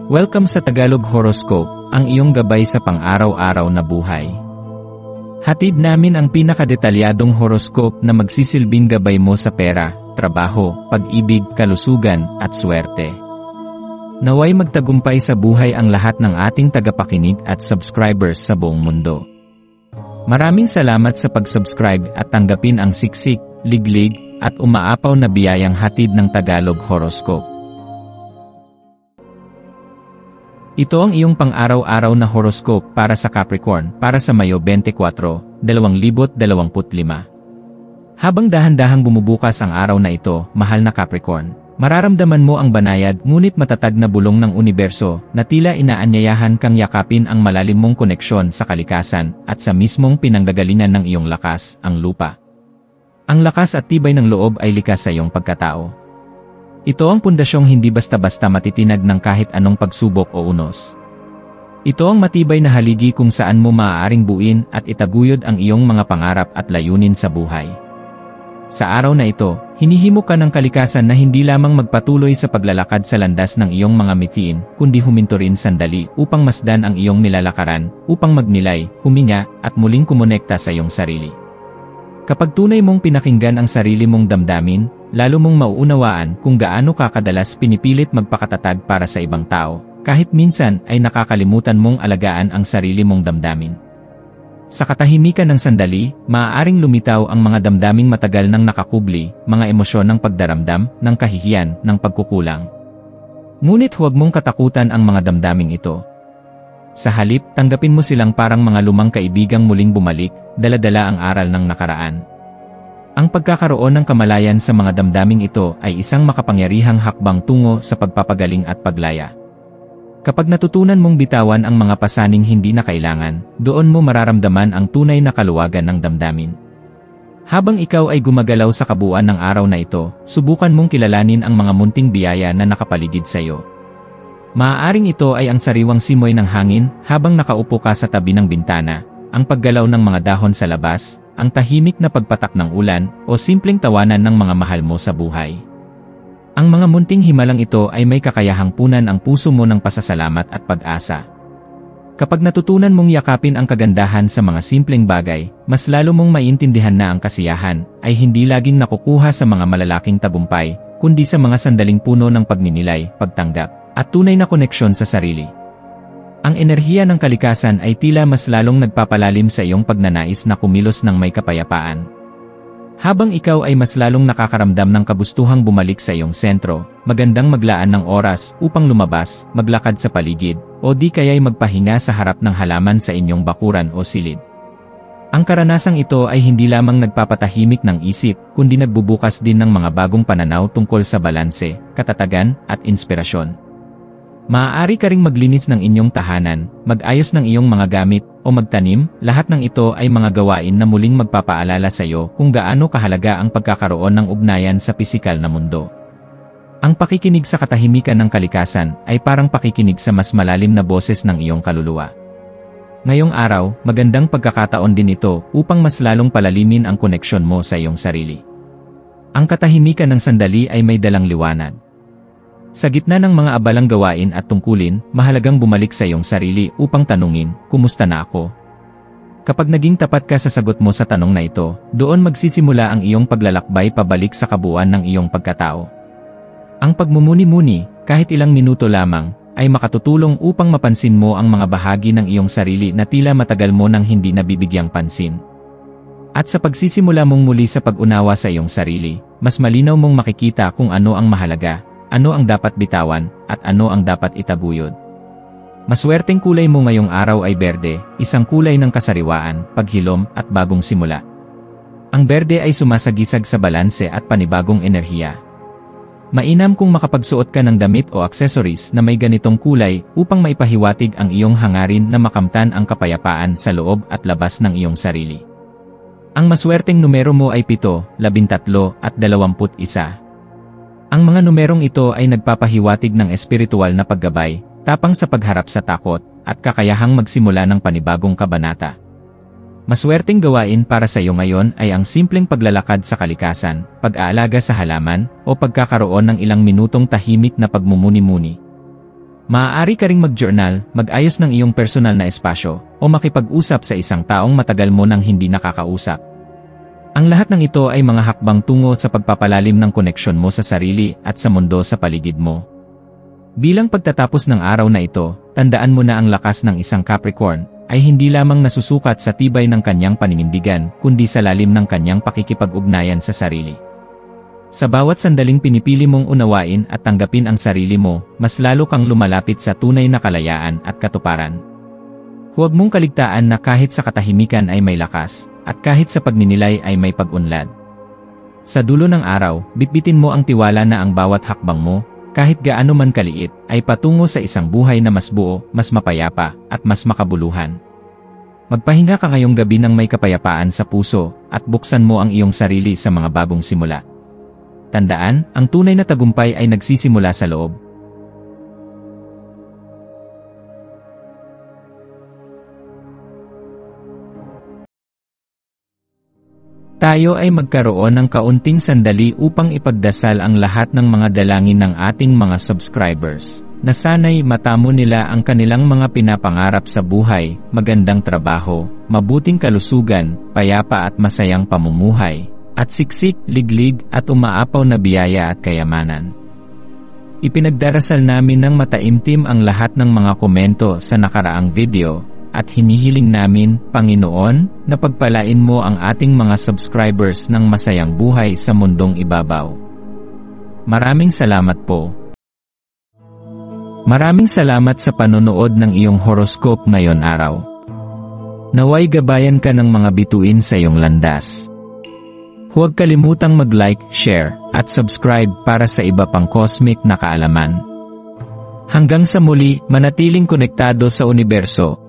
Welcome sa Tagalog Horoscope, ang iyong gabay sa pang-araw-araw na buhay. Hatid namin ang pinakadetalyadong horoscope na magsisilbing gabay mo sa pera, trabaho, pag-ibig, kalusugan, at swerte. Naway magtagumpay sa buhay ang lahat ng ating tagapakinig at subscribers sa buong mundo. Maraming salamat sa pag-subscribe at tanggapin ang siksik, liglig, at umaapaw na biyayang hatid ng Tagalog Horoscope. Ito ang iyong pang-araw-araw na horoscope para sa Capricorn para sa Mayo 24, 2025. Habang dahan-dahang bumubukas ang araw na ito, mahal na Capricorn, mararamdaman mo ang banayad ngunit matatag na bulong ng universo na tila inaanyayahan kang yakapin ang malalim mong koneksyon sa kalikasan at sa mismong pinanggagalingan ng iyong lakas, ang lupa. Ang lakas at tibay ng loob ay likas sa iyong pagkatao. Ito ang pundasyong hindi basta-basta matitinag ng kahit anong pagsubok o unos. Ito ang matibay na haligi kung saan mo maaaring buuin at itaguyod ang iyong mga pangarap at layunin sa buhay. Sa araw na ito, hinihimok ka ng kalikasan na hindi lamang magpatuloy sa paglalakad sa landas ng iyong mga mithiin, kundi huminto rin sandali upang masdan ang iyong nilalakaran, upang magnilay, huminga, at muling kumonekta sa iyong sarili. Kapag tunay mong pinakinggan ang sarili mong damdamin, lalo mong mauunawaan kung gaano ka kadalas pinipilit magpakatatag para sa ibang tao, kahit minsan ay nakakalimutan mong alagaan ang sarili mong damdamin. Sa katahimikan ng sandali, maaaring lumitaw ang mga damdaming matagal nang nakakubli, mga emosyon ng pagdaramdam, ng kahihiyan, ng pagkukulang. Ngunit huwag mong katakutan ang mga damdaming ito. Sa halip, tanggapin mo silang parang mga lumang kaibigang muling bumalik, dala-dala ang aral ng nakaraan. Ang pagkakaroon ng kamalayan sa mga damdaming ito ay isang makapangyarihang hakbang tungo sa pagpapagaling at paglaya. Kapag natutunan mong bitawan ang mga pasaning hindi na kailangan, doon mo mararamdaman ang tunay na kaluwagan ng damdamin. Habang ikaw ay gumagalaw sa kabuuan ng araw na ito, subukan mong kilalanin ang mga munting biyaya na nakapaligid sa iyo. Maaaring ito ay ang sariwang simoy ng hangin habang nakaupo ka sa tabi ng bintana, ang paggalaw ng mga dahon sa labas, ang tahimik na pagpatak ng ulan, o simpleng tawanan ng mga mahal mo sa buhay. Ang mga munting himalang ito ay may kakayahang punan ang puso mo ng pasasalamat at pag-asa. Kapag natutunan mong yakapin ang kagandahan sa mga simpleng bagay, mas lalo mong maiintindihan na ang kasiyahan ay hindi laging nakukuha sa mga malalaking tagumpay, kundi sa mga sandaling puno ng pagninilay, pagtanggap, at tunay na koneksyon sa sarili. Ang enerhiya ng kalikasan ay tila mas lalong nagpapalalim sa iyong pagnanais na kumilos ng may kapayapaan. Habang ikaw ay mas lalong nakakaramdam ng kabustuhang bumalik sa iyong sentro, magandang maglaan ng oras upang lumabas, maglakad sa paligid, o di kaya'y magpahinga sa harap ng halaman sa inyong bakuran o silid. Ang karanasang ito ay hindi lamang nagpapatahimik ng isip, kundi nagbubukas din ng mga bagong pananaw tungkol sa balanse, katatagan, at inspirasyon. Maaari ka ring maglinis ng inyong tahanan, mag-ayos ng iyong mga gamit, o magtanim, lahat ng ito ay mga gawain na muling magpapaalala sa iyo kung gaano kahalaga ang pagkakaroon ng ugnayan sa pisikal na mundo. Ang pakikinig sa katahimikan ng kalikasan ay parang pakikinig sa mas malalim na boses ng iyong kaluluwa. Ngayong araw, magandang pagkakataon din ito upang mas lalong palalimin ang koneksyon mo sa iyong sarili. Ang katahimikan ng sandali ay may dalang liwanag. Sa gitna ng mga abalang gawain at tungkulin, mahalagang bumalik sa iyong sarili upang tanungin, kumusta na ako? Kapag naging tapat ka sa sagot mo sa tanong na ito, doon magsisimula ang iyong paglalakbay pabalik sa kabuuan ng iyong pagkatao. Ang pagmumuni-muni, kahit ilang minuto lamang, ay makatutulong upang mapansin mo ang mga bahagi ng iyong sarili na tila matagal mo nang hindi nabibigyang pansin. At sa pagsisimula mong muli sa pag-unawa sa iyong sarili, mas malinaw mong makikita kung ano ang mahalaga, ano ang dapat bitawan, at ano ang dapat itaguyod. Maswerteng kulay mo ngayong araw ay berde, isang kulay ng kasariwaan, paghilom, at bagong simula. Ang berde ay sumasagisag sa balanse at panibagong enerhiya. Mainam kung makapagsuot ka ng damit o accessories na may ganitong kulay upang maipahiwatig ang iyong hangarin na makamtan ang kapayapaan sa loob at labas ng iyong sarili. Ang maswerteng numero mo ay 7, 13, at 21. Ang mga numerong ito ay nagpapahiwatig ng espiritual na paggabay, tapang sa pagharap sa takot, at kakayahang magsimula ng panibagong kabanata. Maswerteng gawain para sa iyo ngayon ay ang simpleng paglalakad sa kalikasan, pag-aalaga sa halaman, o pagkakaroon ng ilang minutong tahimik na pagmumuni-muni. Maaari ka ring mag-journal, mag-ayos ng iyong personal na espasyo, o makipag-usap sa isang taong matagal mo nang hindi nakakausap. Ang lahat ng ito ay mga hakbang tungo sa pagpapalalim ng koneksyon mo sa sarili at sa mundo sa paligid mo. Bilang pagtatapos ng araw na ito, tandaan mo na ang lakas ng isang Capricorn ay hindi lamang nasusukat sa tibay ng kanyang paninindigan, kundi sa lalim ng kanyang pakikipag-ugnayan sa sarili. Sa bawat sandaling pinipili mong unawain at tanggapin ang sarili mo, mas lalo kang lumalapit sa tunay na kalayaan at katuparan. Huwag mong kaligtaan na kahit sa katahimikan ay may lakas, at kahit sa pagninilay ay may pag-unlad. Sa dulo ng araw, bitbitin mo ang tiwala na ang bawat hakbang mo, kahit gaano man kaliit, ay patungo sa isang buhay na mas buo, mas mapayapa, at mas makabuluhan. Magpahinga ka ngayong gabi ng may kapayapaan sa puso, at buksan mo ang iyong sarili sa mga bagong simula. Tandaan, ang tunay na tagumpay ay nagsisimula sa loob. Tayo ay magkaroon ng kaunting sandali upang ipagdasal ang lahat ng mga dalangin ng ating mga subscribers, na sana'y matamo nila ang kanilang mga pinapangarap sa buhay, magandang trabaho, mabuting kalusugan, payapa at masayang pamumuhay, at siksik, liglig at umaapaw na biyaya at kayamanan. Ipinagdarasal namin ng mataimtim ang lahat ng mga komento sa nakaraang video, at hinihiling namin, Panginoon, na pagpalain mo ang ating mga subscribers ng masayang buhay sa mundong ibabaw. Maraming salamat po. Maraming salamat sa panonood ng iyong horoscope ngayon araw. Naway gabayan ka ng mga bituin sa iyong landas. Huwag kalimutang mag-like, share, at subscribe para sa iba pang cosmic na kaalaman. Hanggang sa muli, manatiling konektado sa universo.